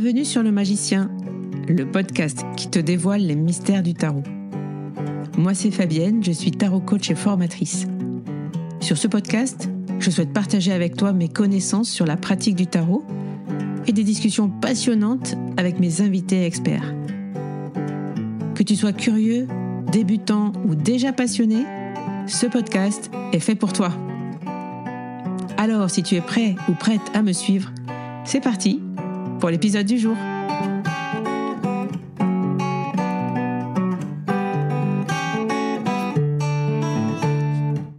Bienvenue sur Le Magicien, le podcast qui te dévoile les mystères du tarot. Moi, c'est Fabienne, je suis tarot coach et formatrice. Sur ce podcast, je souhaite partager avec toi mes connaissances sur la pratique du tarot et des discussions passionnantes avec mes invités experts. Que tu sois curieux, débutant ou déjà passionné, ce podcast est fait pour toi. Alors, si tu es prêt ou prête à me suivre, c'est parti pour l'épisode du jour.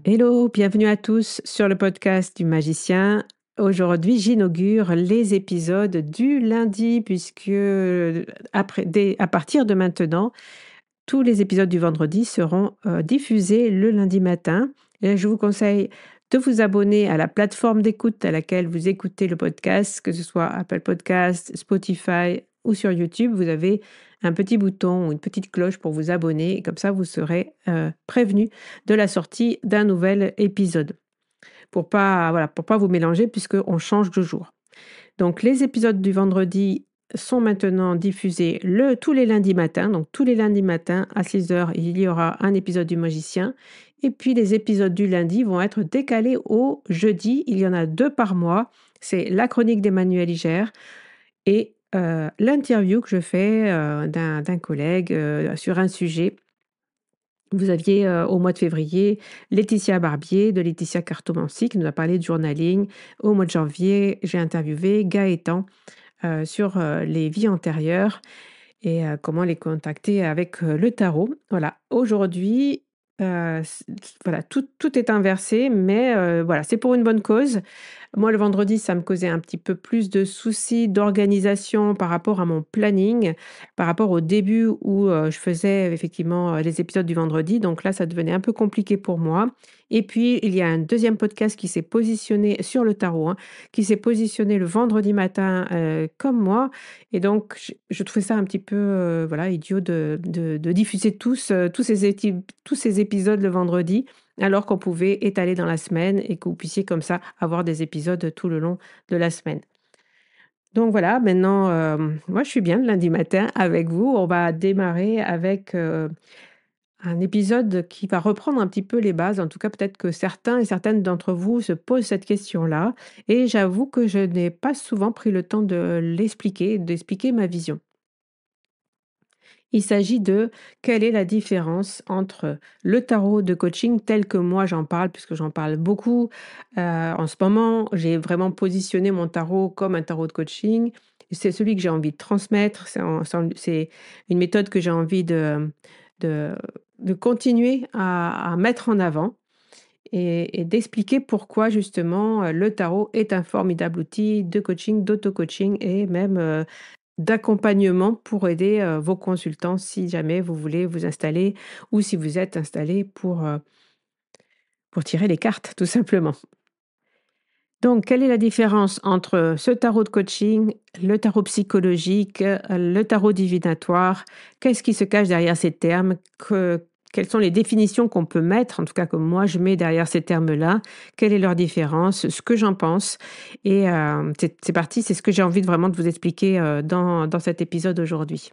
Hello, bienvenue à tous sur le podcast du Magicien. Aujourd'hui, j'inaugure les épisodes du lundi puisque à partir de maintenant, tous les épisodes du vendredi seront diffusés le lundi matin. Et je vous conseille de vous abonner à la plateforme d'écoute à laquelle vous écoutez le podcast, que ce soit Apple Podcast, Spotify ou sur YouTube. Vous avez un petit bouton ou une petite cloche pour vous abonner et comme ça, vous serez prévenu de la sortie d'un nouvel épisode. Pour pas vous mélanger puisqu'on change de jour. Donc, les épisodes du vendredi sont maintenant diffusés tous les lundis matins. Donc, tous les lundis matins à 6h, il y aura un épisode du Magicien. Et puis, les épisodes du lundi vont être décalés au jeudi. Il y en a 2 par mois. C'est la chronique d'Emmanuel Iger et l'interview que je fais d'un collègue sur un sujet. Vous aviez au mois de février Laetitia Barbier de Laetitia Cartomancie qui nous a parlé de journaling. Au mois de janvier, j'ai interviewé Gaëtan sur les vies antérieures et comment les contacter avec le tarot. Voilà, aujourd'hui, tout est inversé, mais voilà, c'est pour une bonne cause. Moi, le vendredi, ça me causait un petit peu plus de soucis d'organisation par rapport à mon planning, par rapport au début où je faisais effectivement les épisodes du vendredi. Donc là, ça devenait un peu compliqué pour moi. Et puis, il y a un deuxième podcast qui s'est positionné sur le tarot, qui s'est positionné le vendredi matin comme moi. Et donc, je trouvais ça un petit peu idiot de diffuser tous ces épisodes le vendredi, alors qu'on pouvait étaler dans la semaine et que vous puissiez comme ça avoir des épisodes tout le long de la semaine. Donc voilà, maintenant, moi je suis bien le lundi matin avec vous. On va démarrer avec un épisode qui va reprendre un petit peu les bases. En tout cas, peut-être que certains et certaines d'entre vous se posent cette question-là. Et j'avoue que je n'ai pas souvent pris le temps d'expliquer ma vision. Il s'agit de quelle est la différence entre le tarot de coaching tel que moi j'en parle, puisque j'en parle beaucoup. En ce moment, j'ai vraiment positionné mon tarot comme un tarot de coaching. C'est celui que j'ai envie de transmettre. C'est une méthode que j'ai envie de continuer à mettre en avant et d'expliquer pourquoi justement le tarot est un formidable outil de coaching, d'auto-coaching et même d'accompagnement pour aider vos consultants si jamais vous voulez vous installer ou si vous êtes installé pour tirer les cartes, tout simplement. Donc, quelle est la différence entre ce tarot de coaching, le tarot psychologique, le tarot divinatoire? Qu'est-ce qui se cache derrière ces termes? Quelles sont les définitions qu'on peut mettre, en tout cas que moi je mets derrière ces termes-là? Quelle est leur différence? Ce que j'en pense. Et c'est parti, c'est ce que j'ai envie vraiment de vous expliquer dans cet épisode aujourd'hui.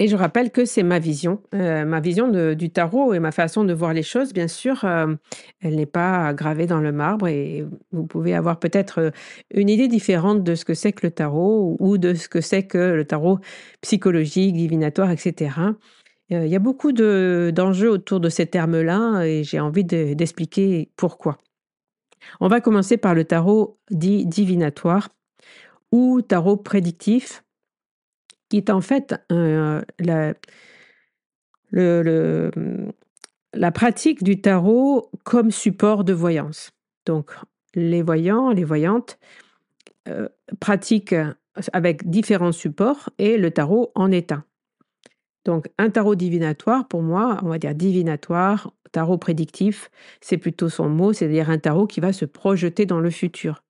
Et je rappelle que c'est ma vision du tarot et ma façon de voir les choses. Bien sûr, elle n'est pas gravée dans le marbre et vous pouvez avoir peut-être une idée différente de ce que c'est que le tarot ou de ce que c'est que le tarot psychologique, divinatoire, etc. Il y a beaucoup d'enjeux autour de ces termes-là et j'ai envie d'expliquer pourquoi. On va commencer par le tarot dit divinatoire ou tarot prédictif, qui est en fait la pratique du tarot comme support de voyance. Donc, les voyants, les voyantes pratiquent avec différents supports et le tarot en est un. Donc, un tarot divinatoire, pour moi, on va dire divinatoire, tarot prédictif, c'est plutôt son mot, c'est-à-dire un tarot qui va se projeter dans le futur.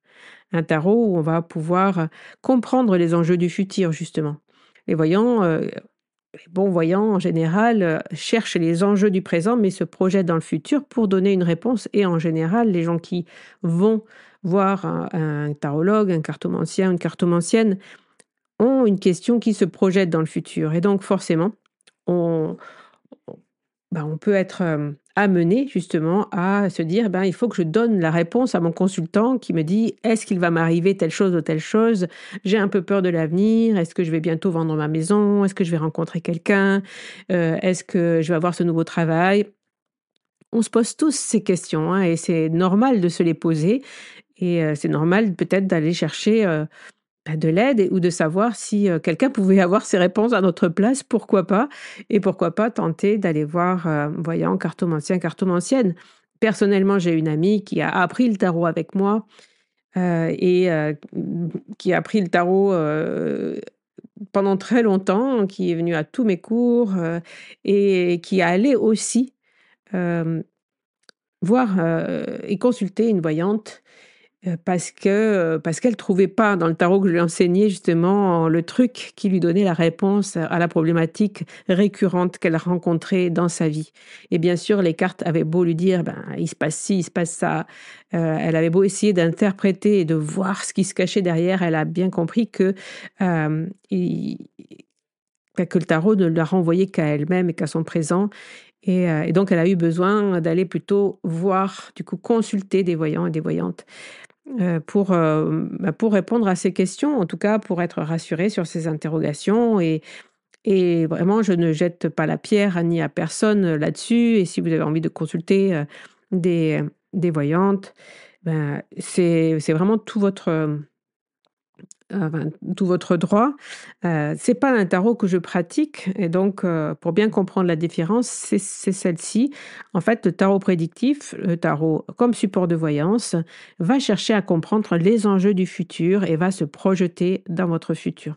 Un tarot où on va pouvoir comprendre les enjeux du futur, justement. Les voyants, les bons voyants, en général, cherchent les enjeux du présent, mais se projettent dans le futur pour donner une réponse. Et en général, les gens qui vont voir un tarologue, un cartomancien, une cartomancienne, ont une question qui se projette dans le futur et donc forcément, on on peut être, amené justement à se dire: «Ben, il faut que je donne la réponse à mon consultant qui me dit: "Est-ce qu'il va m'arriver telle chose ou telle chose? J'ai un peu peur de l'avenir. Est-ce que je vais bientôt vendre ma maison? Est-ce que je vais rencontrer quelqu'un? Est-ce que je vais avoir ce nouveau travail?"» On se pose tous ces questions, hein, et c'est normal de se les poser et c'est normal peut-être d'aller chercher, de l'aide ou de savoir si, quelqu'un pouvait avoir ces réponses à notre place, pourquoi pas? Et pourquoi pas tenter d'aller voir, voyant, cartomancien, cartomancienne. Personnellement, j'ai une amie qui a appris le tarot avec moi, qui a appris le tarot, pendant très longtemps, qui est venue à tous mes cours, et qui est allée aussi, hem, voir, et consulter une voyante. Parce qu'elle trouvait pas dans le tarot que je lui enseignais justement le truc qui lui donnait la réponse à la problématique récurrente qu'elle rencontrait dans sa vie. Et bien sûr, les cartes avaient beau lui dire: «Ben, il se passe ci, il se passe ça», elle avait beau essayer d'interpréter et de voir ce qui se cachait derrière, elle a bien compris que, il que le tarot ne la renvoyait qu'à elle-même et qu'à son présent et donc elle a eu besoin d'aller plutôt voir, du coup consulter des voyants et des voyantes. Pour répondre à ces questions, en tout cas pour être rassurée sur ces interrogations et vraiment je ne jette pas la pierre ni à personne, là-dessus et si vous avez envie de consulter, des voyantes, ben, c'est vraiment enfin, tout votre droit. C'est pas un tarot que je pratique et donc pour bien comprendre la différence, c'est celle-ci. En fait, le tarot prédictif, le tarot comme support de voyance, va chercher à comprendre les enjeux du futur et va se projeter dans votre futur.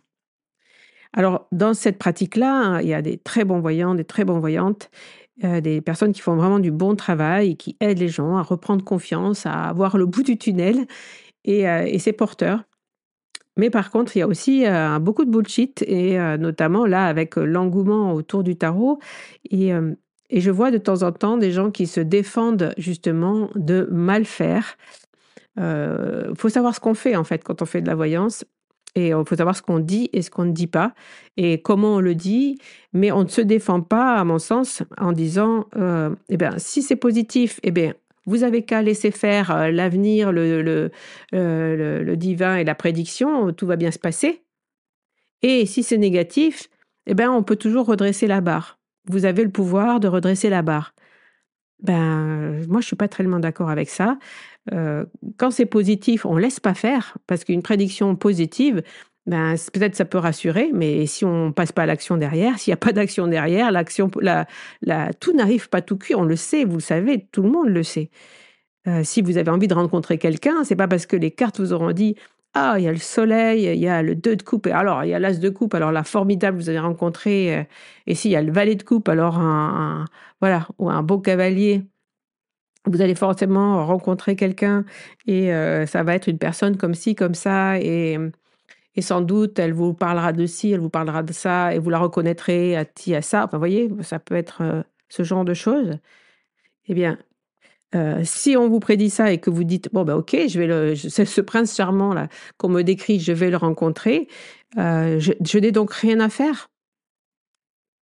Alors dans cette pratique-là, il y a des très bons voyants, des très bonnes voyantes, des personnes qui font vraiment du bon travail et qui aident les gens à reprendre confiance, à voir le bout du tunnel et c'est porteur. Mais par contre, il y a aussi, beaucoup de bullshit et notamment là avec, l'engouement autour du tarot et je vois de temps en temps des gens qui se défendent justement de mal faire. Faut savoir ce qu'on fait en fait quand on fait de la voyance et faut savoir ce qu'on dit et ce qu'on ne dit pas et comment on le dit, mais on ne se défend pas à mon sens en disant, «Eh bien si c'est positif, eh bien vous avez qu'à laisser faire, l'avenir, le divin et la prédiction, tout va bien se passer et si c'est négatif, eh ben on peut toujours redresser la barre. Vous avez le pouvoir de redresser la barre». Ben, moi je suis pas tellement d'accord avec ça. Heu, Quand c'est positif, on laisse pas faire parce qu'une prédiction positive, ben, peut-être ça peut rassurer, mais si on passe pas à l'action derrière, s'il y a pas d'action derrière, l'action la tout n'arrive pas tout cuit, on le sait, vous le savez, tout le monde le sait. Si vous avez envie de rencontrer quelqu'un, c'est pas parce que les cartes vous auront dit: «Ah, il y a le soleil, il y a le 2 de coupe et alors il y a l'as de coupe, alors là formidable, vous allez rencontrer, et s'il y a le valet de coupe, alors un voilà, ou un beau cavalier, vous allez forcément rencontrer quelqu'un et ça va être une personne comme ci, comme ça et sans doute elle vous parlera de ci, elle vous parlera de ça et vous la reconnaîtrez à ci, à ça». Enfin, vous voyez, ça peut être, ce genre de choses. Eh bien, si on vous prédit ça et que vous dites: «Bon, bah, OK, je vais le je ce prince charmant là qu'on me décrit, je vais le rencontrer», je n'ai donc rien à faire?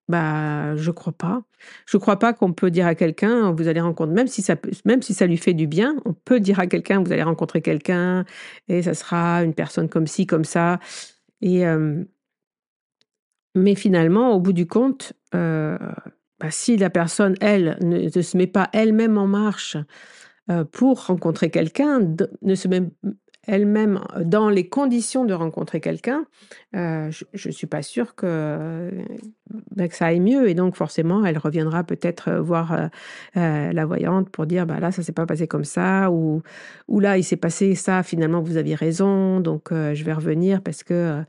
Bah, je crois pas. Je crois pas qu'on peut dire à quelqu'un: «Vous allez rencontrer», même si ça lui fait du bien, on peut dire à quelqu'un: «Vous allez rencontrer quelqu'un et ça sera une personne comme ci, comme ça» et mais finalement, au bout du compte, bah, si la personne, elle, ne se met pas elle-même en marche, pour rencontrer quelqu'un, ne se met elle-même dans les conditions de rencontrer quelqu'un, je suis pas sûre que, bah, que ça aille mieux et donc forcément elle reviendra peut-être, voir, la voyante pour dire: «Bah, là ça s'est pas passé comme ça» ou «Là il s'est passé ça, finalement vous aviez raison donc je vais revenir parce que,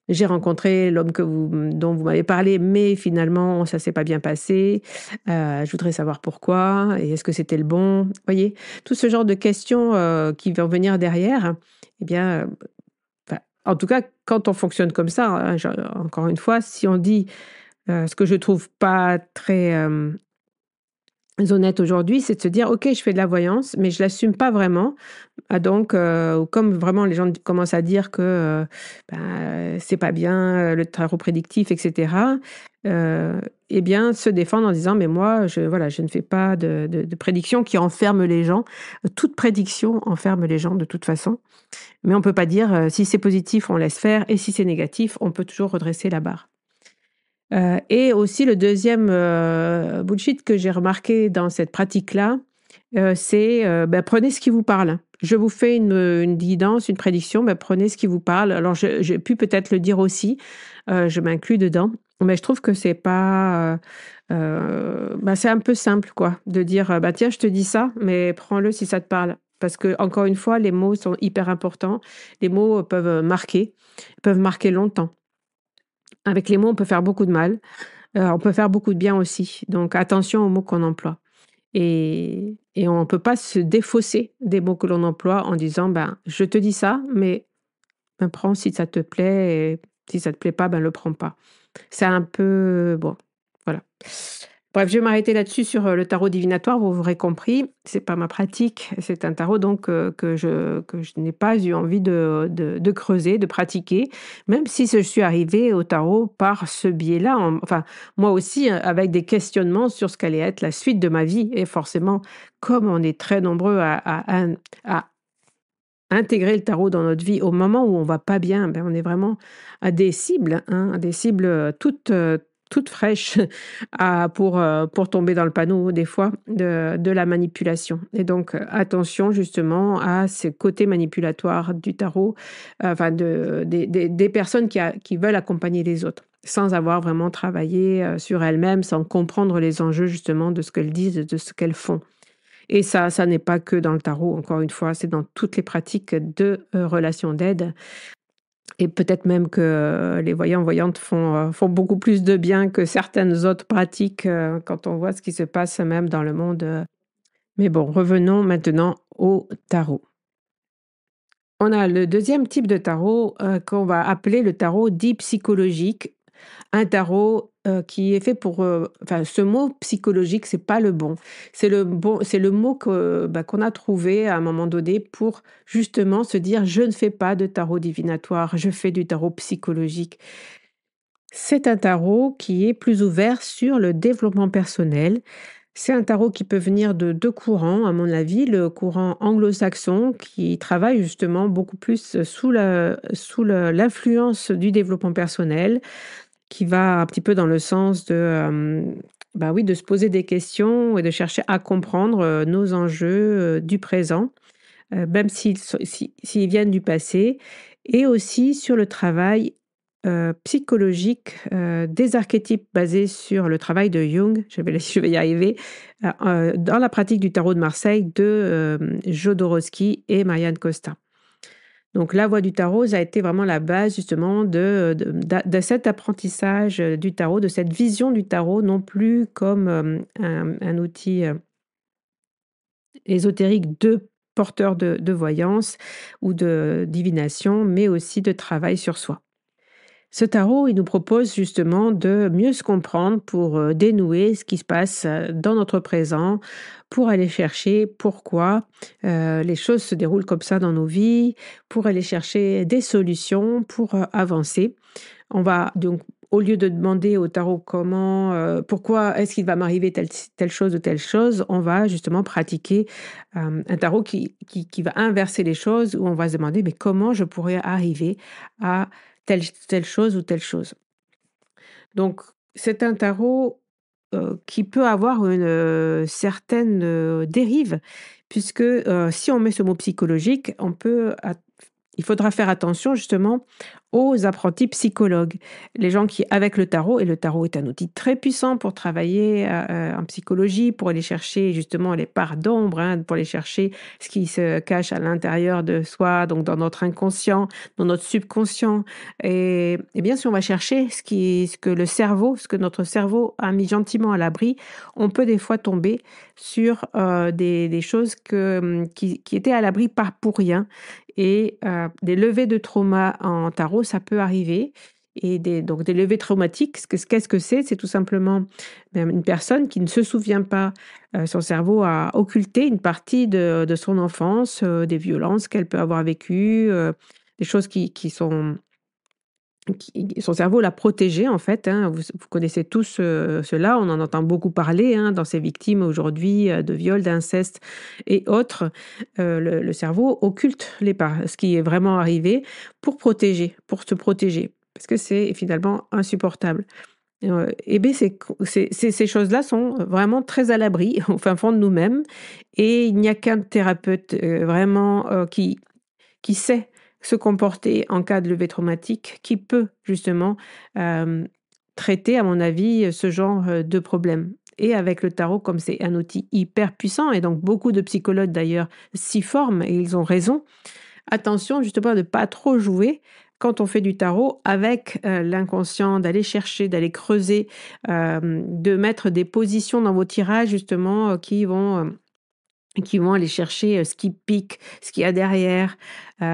j'ai rencontré l'homme dont vous m'avez parlé, mais finalement ça s'est pas bien passé. Je voudrais savoir pourquoi et est-ce que c'était le bon?» Vous voyez? Tout ce genre de questions, qui vont venir derrière, eh bien, enfin, en tout cas, quand on fonctionne comme ça, hein, encore une fois, si on dit, ce que je trouve pas très, honnête aujourd'hui, c'est de se dire: «OK, je fais de la voyance, mais je l'assume pas vraiment». Ah donc comme vraiment les gens commencent à dire que, c'est pas bien, le tarot prédictif et cetera, heu et bien se défendre en disant: «Mais moi, je ne fais pas de prédictions qui enferment les gens». Toute prédiction enferme les gens de toute façon, mais on peut pas dire, si c'est positif, on laisse faire et si c'est négatif, on peut toujours redresser la barre. Et aussi le deuxième bullshit que j'ai remarqué dans cette pratique-là, c'est, prenez ce qui vous parle. Je vous fais une guidance, une prédiction, prenez ce qui vous parle. Alors j'ai pu peut-être le dire aussi, je m'inclus dedans, mais je trouve que c'est pas, c'est un peu simple quoi, de dire, «Bah, tiens, je te dis ça, mais prends-le si ça te parle». Parce que encore une fois, les mots sont hyper importants. Les mots peuvent marquer longtemps. Avec les mots, on peut faire beaucoup de mal. On peut faire beaucoup de bien aussi, donc attention aux mots qu'on emploie et on ne peut pas se défausser des mots que l'on emploie en disant: «Ben, je te dis ça, mais prends si ça te plaît et si ça te plaît pas, le prends pas». C'est un peu bon, voilà. Bref, je vais m'arrêter là-dessus sur, le tarot divinatoire. Vous aurez compris, c'est pas ma pratique. C'est un tarot donc que je n'ai pas eu envie de creuser, de pratiquer, même si je suis arrivée au tarot par ce biais-là, enfin, moi aussi, avec des questionnements sur ce qu'allait être la suite de ma vie et forcément, comme on est très nombreux à intégrer le tarot dans notre vie au moment où on va pas bien, on est vraiment à des cibles, hein, à des cibles, toutes fraîches pour tomber dans le panneau des fois de la manipulation et donc attention justement à ce côté manipulatoire du tarot, enfin des personnes qui veulent accompagner les autres, sans avoir vraiment travaillé, sur elles-mêmes, sans comprendre les enjeux justement de ce qu'elles disent, de ce qu'elles font. Et ça n'est pas que dans le tarot, encore une fois, c'est dans toutes les pratiques de, relations d'aide et peut-être même que, les voyants-voyantes font beaucoup plus de bien que certaines autres pratiques, quand on voit ce qui se passe même dans le monde, mais bon, revenons maintenant au tarot. On a le deuxième type de tarot, qu'on va appeler le tarot dit psychologique. Un tarot, qui est fait pour, enfin ce mot psychologique, c'est pas le bon. C'est le mot qu'on a trouvé à un moment donné pour justement se dire: «Je ne fais pas de tarot divinatoire, je fais du tarot psychologique». C'est un tarot qui est plus ouvert sur le développement personnel. C'est un tarot qui peut venir de 2 courants à mon avis. Le courant anglo-saxon qui travaille justement beaucoup plus, sous l'influence du développement personnel, qui va un petit peu dans le sens de, oui, de se poser des questions et de chercher à comprendre, nos enjeux, du présent, même s'ils viennent du passé et aussi sur le travail, psychologique, des archétypes basés sur le travail de Jung, je vais y arriver, dans la pratique du tarot de Marseille de, Jodorowsky et Marianne Costa. Donc la voie du tarot, ça a été vraiment la base justement de cet apprentissage, du tarot, de cette vision du tarot, non plus comme, un outil, ésotérique de porteur de voyance ou de divination, mais aussi de travail sur soi. Ce tarot, il nous propose justement de mieux se comprendre pour, dénouer ce qui se passe, dans notre présent, pour aller chercher pourquoi, les choses se déroulent comme ça dans nos vies, pour aller chercher des solutions pour, avancer. On va donc au lieu de demander au tarot comment, pourquoi est-ce qu'il va m'arriver telle chose ou telle chose, on va justement pratiquer, un tarot qui va inverser les choses, où on va se demander: «Mais comment je pourrais arriver à telle chose ou telle chose?» Donc c'est un tarot, qui peut avoir une, certaine, dérive puisque, si on met ce mot psychologique, il faudra faire attention justement aux apprentis psychologues. Les gens qui avec le tarot et le tarot est un outil très puissant pour travailler, en psychologie, pour aller chercher justement les parts d'ombre, hein, pour aller chercher ce qui se cache à l'intérieur de soi, donc dans notre inconscient, dans notre subconscient et bien si on va chercher ce que notre cerveau a mis gentiment à l'abri, on peut des fois tomber sur, des choses qui étaient à l'abri pas pour rien et des levées de trauma en tarot, ça peut arriver et donc des levées traumatiques. Qu'est-ce que c'est? C'est tout simplement, une personne qui ne se souvient pas, son cerveau a occulté une partie de son enfance, des violences qu'elle peut avoir vécues, des choses qui sont son cerveau l'a protégé en fait, hein. Vous connaissez tous, cela, on en entend beaucoup parler, hein, dans ces victimes aujourd'hui, de viols, d'inceste et autres. Le cerveau occulte ce qui est vraiment arrivé pour se protéger, parce que c'est finalement insupportable. Et beh, ces choses-là sont vraiment très à l'abri au fin fond de nous-mêmes, et il n'y a qu'un thérapeute, vraiment, qui sait se comporter en cas de levée traumatique, qui peut justement, hem, traiter à mon avis, ce genre, de problème. Et avec le tarot, comme c'est un outil hyper puissant, et donc beaucoup de psychologues d'ailleurs s'y forment et ils ont raison. Attention justement de ne pas trop jouer quand on fait du tarot avec, l'inconscient, d'aller chercher, d'aller creuser, de mettre des positions dans vos tirages justement, qui vont aller chercher, ce qui pique, ce qu'il y a derrière.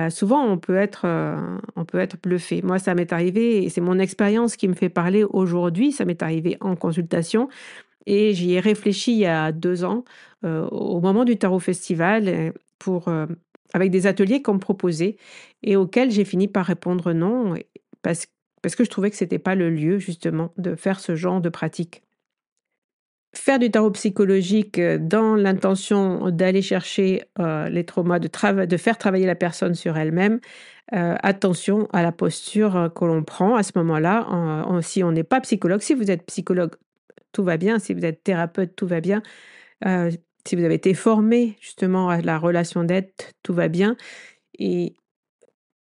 Souvent on peut être bluffé. Moi, ça m'est arrivé et c'est mon expérience qui me fait parler aujourd'hui. Ça m'est arrivé en consultation et j'y ai réfléchi il y a 2 ans, au moment du Tarot Festival, avec des ateliers qu'on me proposait et auxquels j'ai fini par répondre non, et parce que je trouvais que c'était pas le lieu justement de faire ce genre de pratique. Faire du tarot psychologique, dans l'intention d'aller chercher, les traumas, de faire travailler la personne sur elle-même, attention à la posture, que l'on prend à ce moment-là, si on n'est pas psychologue. Si vous êtes psychologue, tout va bien, si vous êtes thérapeute, tout va bien, heu, si vous avez été formé justement à la relation d'aide, tout va bien, et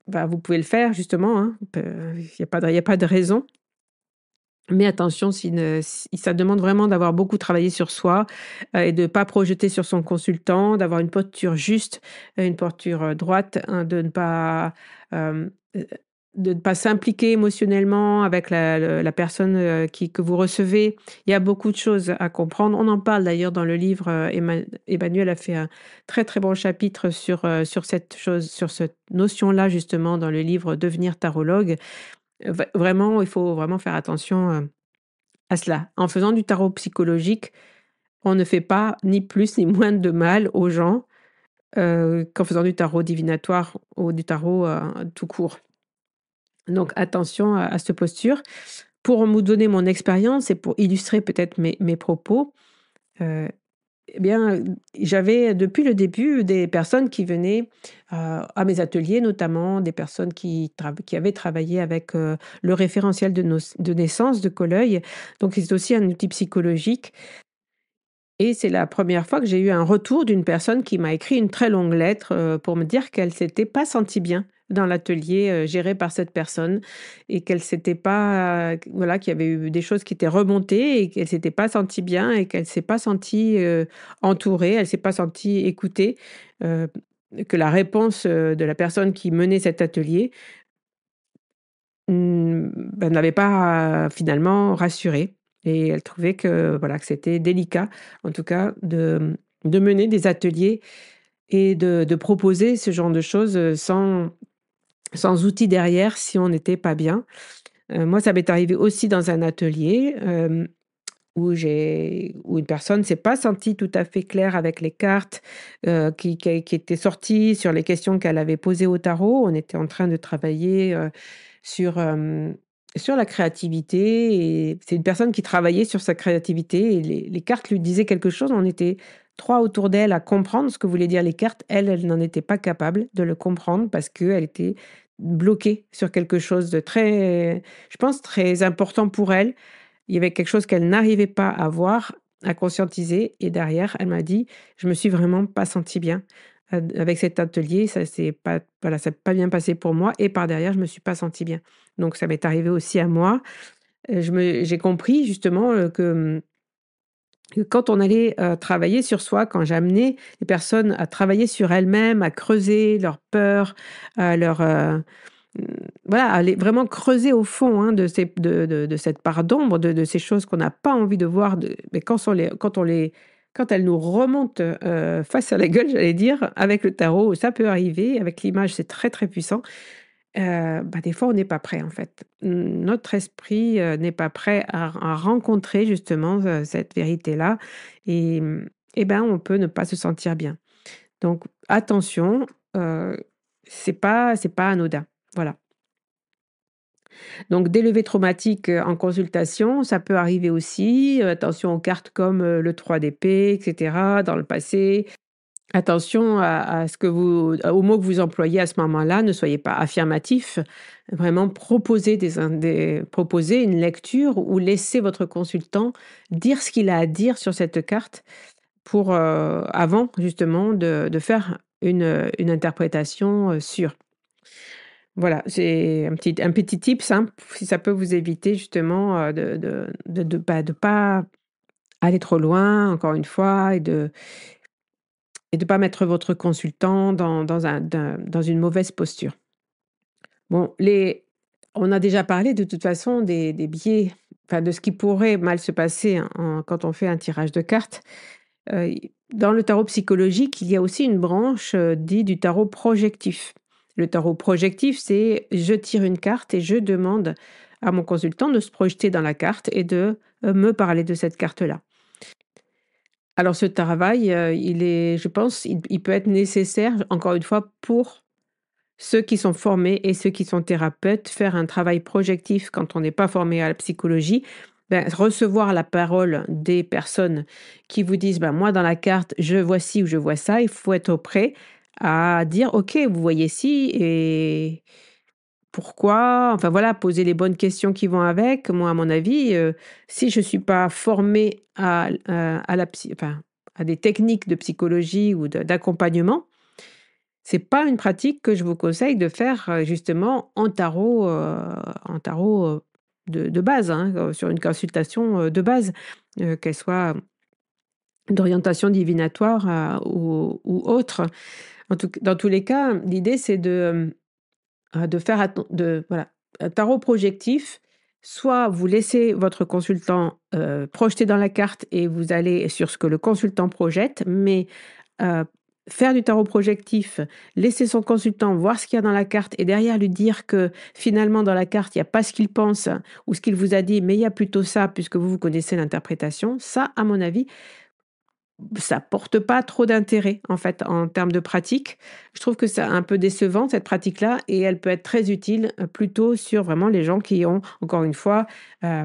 bah, vous pouvez le faire justement, hein, il y a pas de raison. Mais attention, si ça demande vraiment d'avoir beaucoup travaillé sur soi, et de ne pas projeter sur son consultant, d'avoir une posture juste, une posture, droite, hein, hem, heu, de ne pas s'impliquer émotionnellement avec la personne, que vous recevez. Il y a beaucoup de choses à comprendre. On en parle d'ailleurs dans le livre, Emmanuel a fait un très, très bon chapitre sur cette notion-là justement dans le livre «Devenir tarologue». Vraiment, il faut vraiment faire attention, à cela. En faisant du tarot psychologique, on ne fait pas ni plus ni moins de mal aux gens, qu'en faisant du tarot divinatoire ou du tarot, tout court. Donc attention à cette posture. Pour vous donner mon expérience et pour illustrer peut-être mes propos, heu eh bien, j'avais depuis le début des personnes qui venaient, à mes ateliers, notamment des personnes qui avaient travaillé avec, le référentiel de naissance de Colleuil. Donc c'est aussi un outil psychologique, et c'est la première fois que j'ai eu un retour d'une personne qui m'a écrit une très longue lettre, pour me dire qu'elle s'était pas sentie bien dans l'atelier, géré par cette personne, et qu'elle s'était pas, voilà, qu'il y avait eu des choses qui étaient remontées et qu'elle s'était pas sentie bien et qu'elle s'est pas sentie, entourée, elle s'est pas sentie écoutée, heu, que la réponse, de la personne qui menait cet atelier, n'avait pas finalement rassurée, et elle trouvait que, voilà, que c'était délicat, en tout cas, de mener des ateliers et de proposer ce genre de choses, sans outils derrière si on n'était pas bien. Moi, ça m'est arrivé aussi dans un atelier, où une personne s'est pas sentie tout à fait claire avec les cartes, qui étaient sorties sur les questions qu'elle avait posées au tarot. On était en train de travailler, sur, sur la créativité, et c'est une personne qui travaillait sur sa créativité, et les cartes lui disaient quelque chose. On était 3 autour d'elle à comprendre ce que voulaient dire les cartes. Elle, elle n'en était pas capable de le comprendre parce qu'elle était bloquée sur quelque chose de très, je pense, très important pour elle. Il y avait quelque chose qu'elle n'arrivait pas à voir, à conscientiser, et derrière, elle m'a dit: «Je me suis vraiment pas sentie bien, avec cet atelier, ça s'est pas bien passé pour moi, et par derrière, je me suis pas sentie bien». Donc ça m'est arrivé aussi à moi. J'ai compris justement, que quand on allait, travailler sur soi, quand j'amenais les personnes à travailler sur elles-mêmes, à creuser leurs peurs, leurs, Mmh, voilà, aller vraiment creuser au fond, hein, de cette part d'ombre, de ces choses qu'on n'a pas envie de voir, mais quand elles nous remontent, face à la gueule, j'allais dire, avec le tarot, ça peut arriver, avec l'image, c'est très, très puissant. des fois, on n'est pas prêt, en fait. Notre esprit, n'est pas prêt à rencontrer justement, cette vérité-là et on peut ne pas se sentir bien. Donc attention, heu, c'est pas anodin. Voilà. Donc des levées traumatiques, en consultation, ça peut arriver aussi. Attention aux cartes comme, le 3 d'épée et cetera dans le passé. Attention à ce que aux mots que vous employez à ce moment-là, ne soyez pas affirmatif. Vraiment proposer proposer une lecture ou laisser votre consultant dire ce qu'il a à dire sur cette carte pour, avant justement de faire une interprétation, sûre. Voilà, c'est un petit tip simple si ça peut vous éviter justement, de pas aller trop loin encore une fois et de pas mettre votre consultant dans une mauvaise posture. Bon, on a déjà parlé de toute façon des biais, enfin de ce qui pourrait mal se passer quand on fait un tirage de cartes. Dans le tarot psychologique, il y a aussi une branche, dite du tarot projectif. Le tarot projectif, c'est je tire une carte et je demande à mon consultant de se projeter dans la carte et de, me parler de cette carte-là. Alors ce travail, je pense, il peut être nécessaire, encore une fois, pour ceux qui sont formés et ceux qui sont thérapeutes. Faire un travail projectif quand on n'est pas formé à la psychologie, recevoir la parole des personnes qui vous disent: «Ben, moi, dans la carte, je vois ci ou je vois ça». Il faut être prêt à dire: «OK, vous voyez ci et pourquoi?» Enfin voilà, poser les bonnes questions qui vont avec. Moi, à mon avis, si je suis pas formée à la enfin, à des techniques de psychologie ou d'accompagnement, c'est pas une pratique que je vous conseille de faire, justement en tarot, de base, hein, sur une consultation, de base, qu'elle soit d'orientation divinatoire, ou autre. Dans tous les cas, l'idée c'est de faire voilà, un tarot projectif, soit vous laissez votre consultant, projeter dans la carte et vous allez sur ce que le consultant projette, mais Heu, faire du tarot projectif, laisser son consultant voir ce qu'il y a dans la carte et derrière lui dire que finalement dans la carte, il y a pas ce qu'il pense ou ce qu'il vous a dit, mais il y a plutôt ça puisque vous connaissez l'interprétation. Ça, à mon avis, ça porte pas trop d'intérêt, en fait, en termes de pratique. Je trouve que c'est un peu décevant cette pratique-là et elle peut être très utile, plutôt sur vraiment les gens qui ont, encore une fois, heu,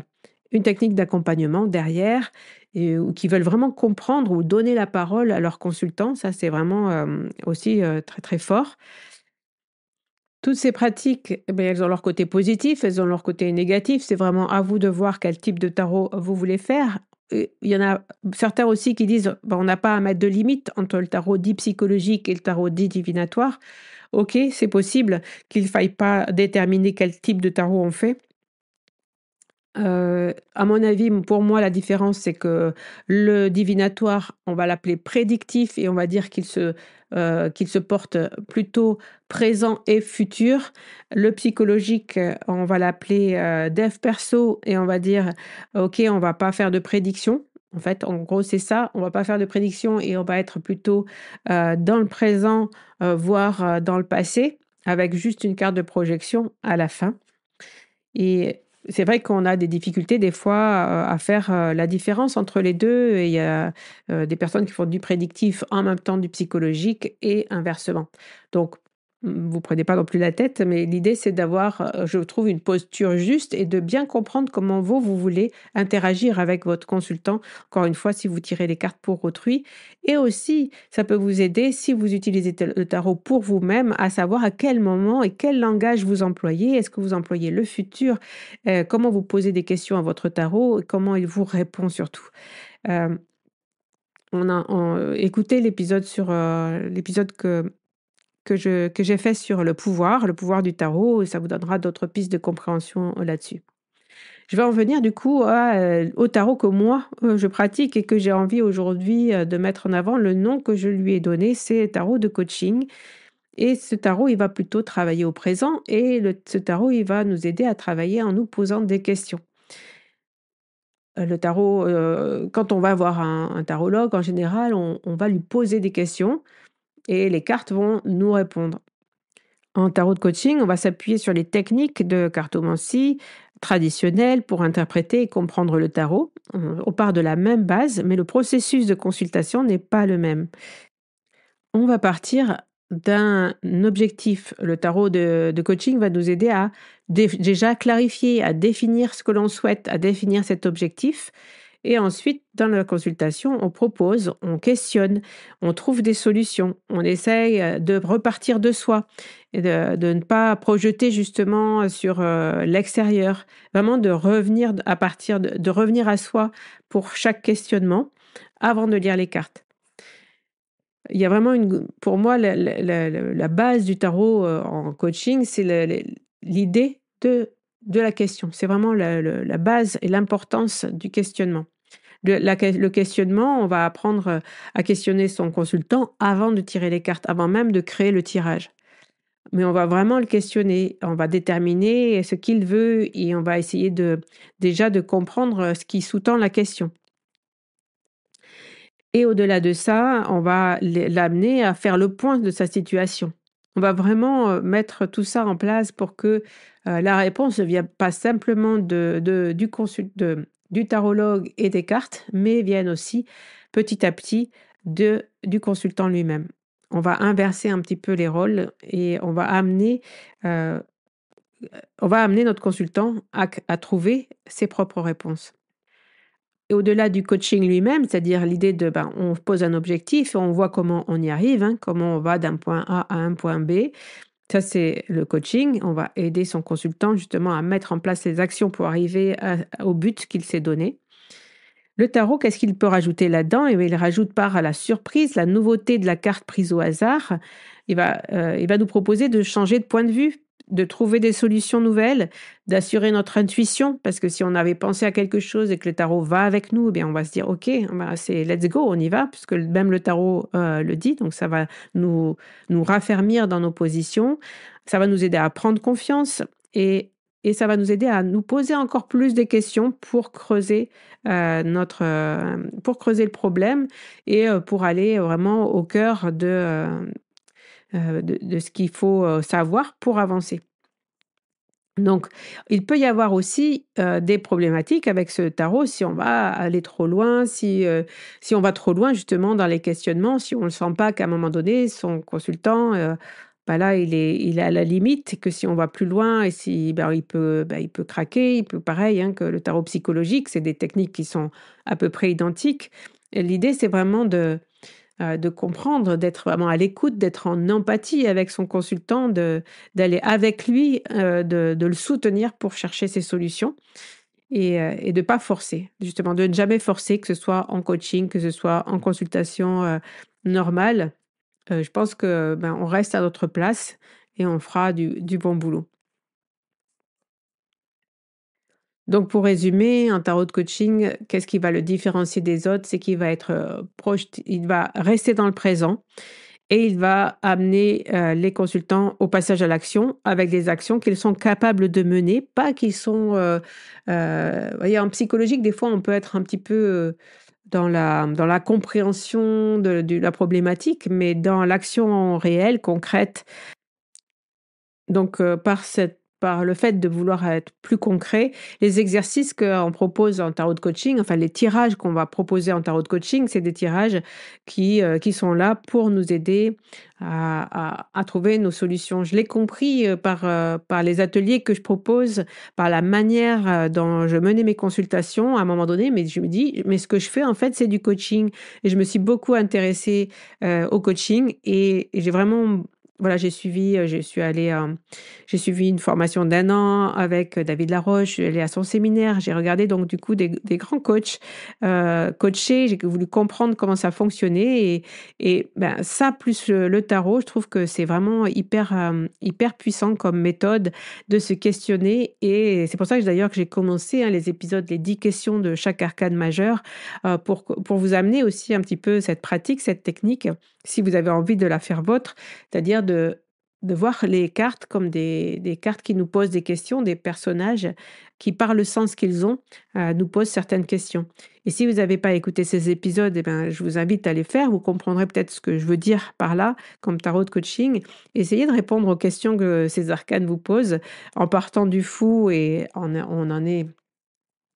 une technique d'accompagnement derrière ou qui veulent vraiment comprendre ou donner la parole à leurs consultants. Ça, c'est vraiment, aussi, très, très fort. Toutes ces pratiques, elles ont leur côté positif, elles ont leur côté négatif. C'est vraiment à vous de voir quel type de tarot vous voulez faire. Il y en a certains aussi qui disent: «Bah, on n'a pas à mettre de limite entre le tarot dit psychologique et le tarot dit divinatoire». OK, c'est possible qu'il faille pas déterminer quel type de tarot on fait. À mon avis, pour moi, la différence, c'est que le divinatoire, on va l'appeler prédictif et on va dire qu'il se porte plutôt présent et futur. Le psychologique, on va l'appeler, dev perso et on va dire: «OK, on va pas faire de prédiction». En fait, en gros, c'est ça, on va pas faire de prédiction et on va être plutôt, dans le présent, voire, dans le passé, avec juste une carte de projection à la fin. Et c'est vrai qu'on a des difficultés des fois, à faire, la différence entre les 2. Et il y a, des personnes qui font du prédictif en même temps du psychologique et inversement. Donc, vous prenez pas non plus la tête, mais l'idée c'est d'avoir, je trouve une posture juste et de bien comprendre comment vous voulez interagir avec votre consultant. Encore une fois, si vous tirez les cartes pour autrui et aussi ça peut vous aider si vous utilisez le tarot pour vous-même à savoir à quel moment et quel langage vous employez. Est-ce que vous employez le futur? Comment vous posez des questions à votre tarot et comment il vous répond surtout. Hem, écouté l'épisode que j'ai fait sur le pouvoir du tarot et ça vous donnera d'autres pistes de compréhension, là-dessus. Je vais en venir du coup au tarot que moi, je pratique et que j'ai envie aujourd'hui, de mettre en avant. Le nom que je lui ai donné, c'est tarot de coaching et ce tarot, il va plutôt travailler au présent et ce tarot, il va nous aider à travailler en nous posant des questions. Le tarot, quand on va voir un tarologue, en général, on va lui poser des questions et les cartes vont nous répondre. En tarot de coaching, on va s'appuyer sur les techniques de cartomancie traditionnelles pour interpréter et comprendre le tarot. On part de la même base, mais le processus de consultation n'est pas le même. On va partir d'un objectif. Le tarot de coaching va nous aider à déjà clarifier, à définir ce que l'on souhaite, à définir cet objectif. Et ensuite, dans la consultation, on propose, on questionne, on trouve des solutions, on essaye de repartir de soi et de ne pas projeter justement sur l'extérieur, vraiment de revenir à partir de revenir à soi pour chaque questionnement avant de lire les cartes. Il y a vraiment pour moi, la base du tarot, en coaching, c'est l'idée de la question. C'est vraiment la base et l'importance du questionnement. Le questionnement, on va apprendre, à questionner son consultant avant de tirer les cartes, avant même de créer le tirage. Mais on va vraiment le questionner, on va déterminer ce qu'il veut et on va essayer déjà de comprendre, ce qui sous-tend la question. Et au-delà de ça, on va l'amener à faire le point de sa situation. On va vraiment, mettre tout ça en place pour que, la réponse ne vienne pas simplement du tarologue et des cartes, mais vienne aussi petit à petit du consultant lui-même. On va inverser un petit peu les rôles et heu, on va amener notre consultant à trouver ses propres réponses. Et au-delà du coaching lui-même, c'est-à-dire l'idée on pose un objectif et on voit comment on y arrive, hein, comment on va d'un point A à un point B. Ça, c'est le coaching. On va aider son consultant justement à mettre en place les actions pour arriver au but qu'il s'est donné. Le tarot, qu'est-ce qu'il peut rajouter là-dedans? Eh bien, il rajoute part à la surprise, la nouveauté de la carte prise au hasard. Il va nous proposer de changer de point de vue, de trouver des solutions nouvelles, d'assurer notre intuition, parce que si on avait pensé à quelque chose et que le tarot va avec nous, eh bien, on va se dire, OK, bah, c'est let's go, on y va, puisque même le tarot le dit, donc ça va nous raffermir dans nos positions, ça va nous aider à prendre confiance et ça va nous aider à nous poser encore plus des questions pour creuser pour creuser le problème et pour aller vraiment au cœur de ce qu'il faut, savoir pour avancer. Donc, il peut y avoir aussi, des problématiques avec ce tarot si on va aller trop loin, si on va trop loin justement dans les questionnements, si on ne sent pas qu'à un moment donné, son consultant, bah, là, il est à la limite et que si on va plus loin et si il peut craquer, il peut pareil, hein, que le tarot psychologique, c'est des techniques qui sont à peu près identiques et l'idée, c'est vraiment de comprendre, d'être vraiment à l'écoute, d'être en empathie avec son consultant, d'aller avec lui, de le soutenir pour chercher ses solutions et de pas forcer. Justement, de ne jamais forcer, que ce soit en coaching, que ce soit en consultation, normale. Je pense que, on reste à notre place et on fera du bon boulot. Donc pour résumer, un tarot de coaching, qu'est-ce qui va le différencier des autres? C'est qu'il va être, il va rester dans le présent. Et il va amener, les consultants au passage à l'action, avec des actions qu'ils sont capables de mener, pas qu'ils sont, vous voyez, en psychologique, des fois, on peut être un petit peu, dans la compréhension de la problématique, mais dans l'action réelle, concrète, donc, par le fait de vouloir être plus concret, les exercices qu'on propose en tarot de coaching, enfin les tirages qu'on va proposer en tarot de coaching, c'est des tirages qui sont là pour nous aider à trouver nos solutions. Je l'ai compris, par les ateliers que je propose, par la manière, dont je menais mes consultations à un moment donné, mais je me dis: «Mais ce que je fais en fait, c'est du coaching» et je me suis beaucoup intéressée, au coaching et j'ai vraiment voilà, j'ai suivi une formation d'1 an avec, David Laroche, je suis allée à son séminaire, j'ai regardé donc du coup des grands coachs, coacher, j'ai voulu comprendre comment ça fonctionnait ça plus le tarot, je trouve que c'est vraiment hyper puissant comme méthode de se questionner et c'est pour ça que d'ailleurs que j'ai commencé, hein, les épisodes, les 10 questions de chaque arcane majeur, pour vous amener aussi un petit peu cette pratique, cette technique, si vous avez envie de la faire vôtre, c'est-à-dire de voir les cartes comme des cartes qui nous posent des questions, des personnages qui, par le sens qu'ils ont, nous posent certaines questions. Et si vous n'avez pas écouté ces épisodes, eh ben, je vous invite à les faire. Vous comprendrez peut-être ce que je veux dire par là, comme tarot de coaching. Essayez de répondre aux questions que ces arcanes vous posent en partant du fou et on en est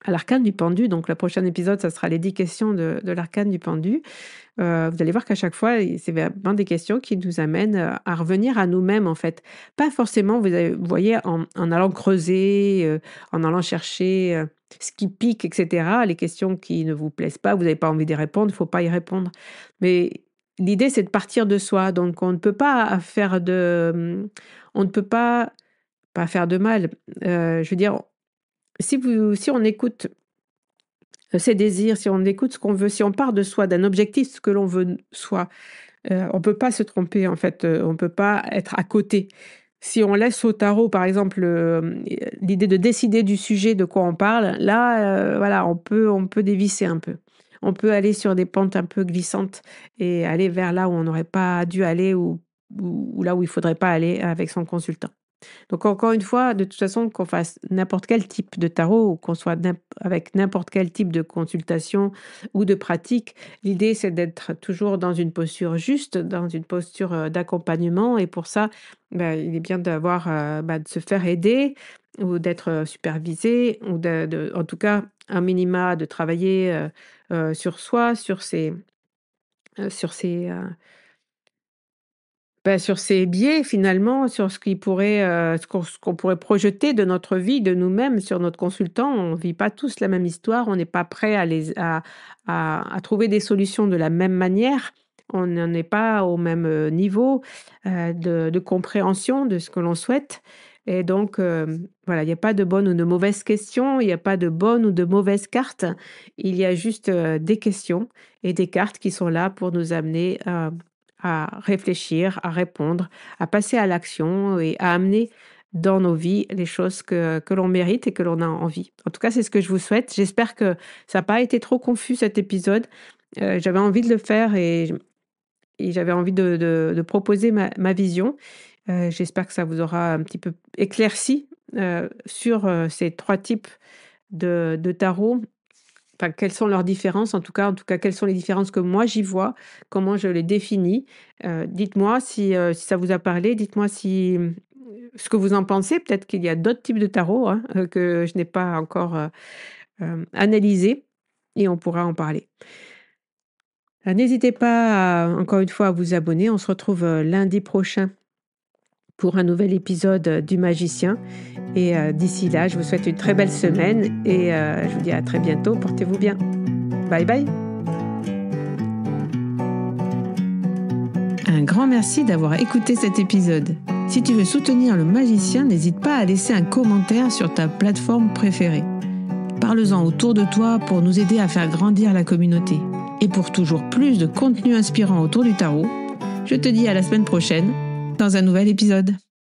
à l'arcane du pendu. Donc, le prochain épisode, ça sera les 10 questions de l'arcane du pendu. Vous allez voir qu'à chaque fois, c'est vraiment des questions qui nous amènent à revenir à nous-mêmes, en fait. Pas forcément, vous voyez, en allant creuser, en allant chercher ce qui pique, etc. Les questions qui ne vous plaisent pas, vous n'avez pas envie d'y répondre, il ne faut pas y répondre. Mais l'idée, c'est de partir de soi. Donc, on ne peut pas faire on ne peut pas faire de mal. Je veux dire, si on écoute ses désirs, si on écoute ce qu'on veut, si on part de soi, d'un objectif, ce que l'on veut soi, on peut pas se tromper en fait, on peut pas être à côté. Si on laisse au tarot, par exemple, l'idée de décider du sujet de quoi on parle, là, voilà, on peut dévisser un peu. On peut aller sur des pentes un peu glissantes et aller vers là où on n'aurait pas dû aller ou là où il faudrait pas aller avec son consultant. Donc encore une fois, de toute façon, qu'on fasse n'importe quel type de tarot ou qu'on soit avec n'importe quel type de consultation ou de pratique, l'idée c'est d'être toujours dans une posture juste, dans une posture d'accompagnement. Et pour ça, il est bien d'avoir, de se faire aider ou d'être supervisé ou en tout cas, un minima de travailler sur soi, sur ses, sur ces biais finalement, sur ce qui pourrait, ce qu'on pourrait projeter de notre vie, de nous-mêmes sur notre consultant. On vit pas tous la même histoire, on n'est pas prêt à trouver des solutions de la même manière. On n'en est pas au même, niveau, de compréhension de ce que l'on souhaite. Et donc, voilà, il y a pas de bonnes ou de mauvaises questions, il y a pas de bonnes ou de mauvaises cartes. Il y a juste, des questions et des cartes qui sont là pour nous amener, à réfléchir, à répondre, à passer à l'action et à amener dans nos vies les choses que l'on mérite et que l'on a envie. En tout cas, c'est ce que je vous souhaite. J'espère que ça n'a pas été trop confus cet épisode. J'avais envie de le faire et j'avais envie de proposer ma vision. J'espère que ça vous aura un petit peu éclairci sur ces trois types de tarot. Enfin, quelles sont leurs différences? En tout cas, quelles sont les différences que moi j'y vois? Comment je les définis? Dites-moi si ça vous a parlé. Dites-moi ce que vous en pensez. Peut-être qu'il y a d'autres types de tarot, hein, que je n'ai pas encore, analysés et on pourra en parler. N'hésitez pas encore une fois à vous abonner. On se retrouve, lundi prochain pour un nouvel épisode, du Magicien et d'ici là, je vous souhaite une très belle semaine et je vous dis à très bientôt. Portez-vous bien. Bye bye. Un grand merci d'avoir écouté cet épisode. Si tu veux soutenir le Magicien, n'hésite pas à laisser un commentaire sur ta plateforme préférée. Parle-en autour de toi pour nous aider à faire grandir la communauté. Et pour toujours plus de contenu inspirant autour du tarot, je te dis à la semaine prochaine dans un nouvel épisode.